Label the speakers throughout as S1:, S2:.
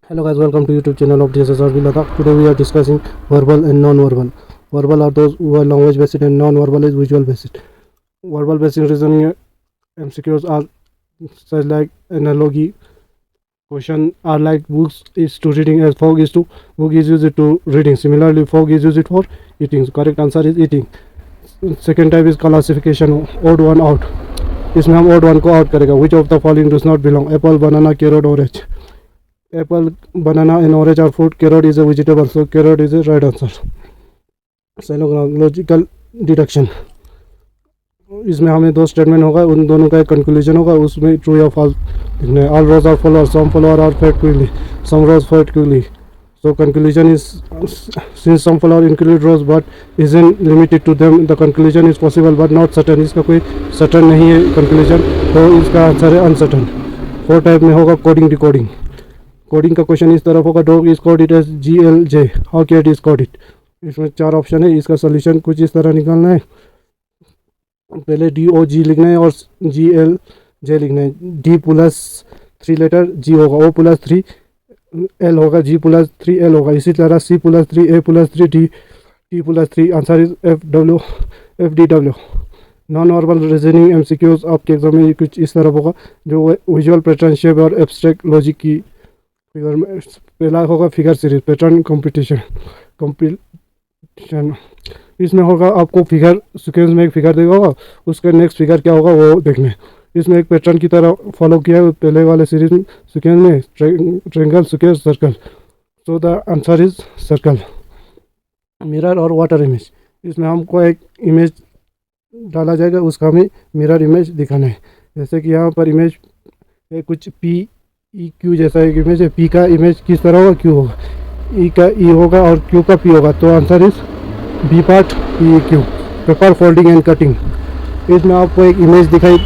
S1: Hello guys, welcome to YouTube channel of DSSR Ladakh. Today we are discussing verbal and non-verbal. Verbal are those who are language based and non-verbal is visual based. Verbal based reasoning MCQs are such like analogy. Question are like books is to reading as fog is to book is used to reading. Similarly, fog is used for eating. So correct answer is eating. Second type is classification odd one out. इसमें हम odd one को out करेगा. Which of the following does not belong? Apple, banana, carrot, orange. Apple, banana and orange are fruit. Carrot is a vegetable, so carrot is a right answer. Logical deduction. इसमें हमें दो statement होगा, उन दोनों का एक conclusion होगा, उसमें ट्रू या फॉल्स लिखना है. All rose are flower, some flower are fade quickly, some rose fade quickly. So conclusion is since some flower include rose but isn't limited to them, the conclusion is possible but not certain. इसका कोई certain नहीं है conclusion, तो इसका answer है uncertain. 4 type में होगा coding decoding. Coding का क्वेश्चन इस तरफ होगा, dog is code it as GLJ, how cat is code it. इसमें 4 ऑप्शन है, इसका सोल्यूशन कुछ इस तरह निकालना है. पहले DOG लिखना है और GLJ लिखना है. D प्लस 3 लेटर G होगा, O प्लस 3 L होगा, G प्लस 3 L होगा. इसी तरह C plus 3 A plus 3 T plus 3. Answer is FDW. Non verbal reasoning MCQs आपके एग्जाम में कुछ इस तरह होगा, जो विजुअल पैटर्न शेप और एब्स्ट्रैक्ट लॉजिक की फिगर में. पहला होगा फिगर सीरीज पैटर्न कॉम्पिटिशन. इसमें होगा आपको फिगर सीक्वेंस में एक फिगर देगा होगा, उसका नेक्स्ट फिगर क्या होगा वो देखना है. इसमें एक पैटर्न की तरह फॉलो किया है पहले वाले सीरीज में सीक्वेंस में, triangle, square, circle. So the answer is circle. Mirror और वाटर इमेज. इसमें हमको एक इमेज डाला जाएगा, उसका हमें मिरर इमेज दिखाना है. जैसे कि यहाँ पर इमेज कुछ PEQ जैसा एक इमेज है. P का इमेज किस तरह होगा, Q होगा, E का E होगा और Q का P होगा. तो answer is B part PEQ. Paper folding and cutting. इसमें आपको एक इमेज दिखाई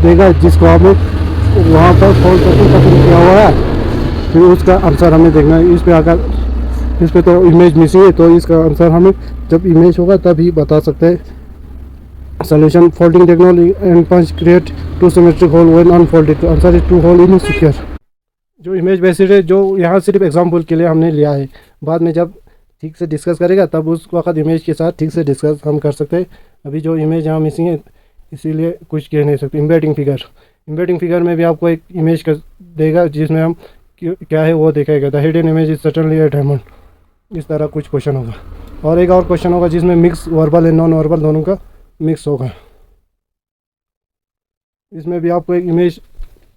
S1: देगा जिसको हमें वहाँ पर फोल्ड करके कटिंग किया हुआ है, फिर उसका आंसर हमें देखना है. इस पर अगर इस पर तो इमेज मिसिंग है, तो इसका आंसर हमें जब इमेज होगा तभी बता सकते हैं. Solution folding technology and punch create 2 symmetric hole when unfolded. तो answer is 2 hole in square. जो इमेज बेसिड है, जो यहाँ सिर्फ एग्जांपल के लिए हमने लिया है, बाद में जब ठीक से डिस्कस करेगा तब उस वक्त इमेज के साथ ठीक से डिस्कस हम कर सकते हैं. अभी जो इमेज यहाँ मिसिंग है इसीलिए कुछ कह नहीं सकते. एम्बेडिंग फिगर में भी आपको एक इमेज का देगा जिसमें हम क्या है वो दिखाएगा. The hidden image is certainly a diamond. इस तरह कुछ क्वेश्चन होगा. और एक और क्वेश्चन होगा जिसमें mix verbal and non verbal दोनों का मिक्स होगा. इसमें भी आपको एक इमेज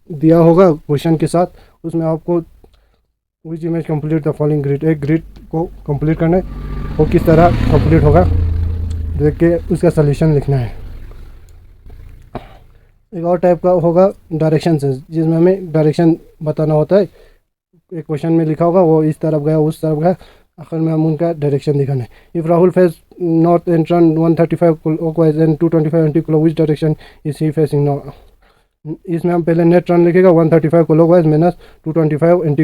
S1: दिया होगा क्वेश्चन के साथ, उसमें आपको which image complete the following grid, एक ग्रिड को कंप्लीट करना है. वो किस तरह कंप्लीट होगा देख के उसका सलूशन लिखना है. एक और टाइप का होगा डायरेक्शन सेंस, जिसमें हमें डायरेक्शन बताना होता है. एक क्वेश्चन में लिखा होगा वो इस तरफ गया उस तरफ गया, आखिर में हम उनका डायरेक्शन दिखाना है. If Rahul face north and turn 135 clockwise and 225 anti clock, which direction is he facing now. इसमें हम पहले नेट टर्न लिखेगा 135 क्लॉकवाइज माइनस 225 एंटी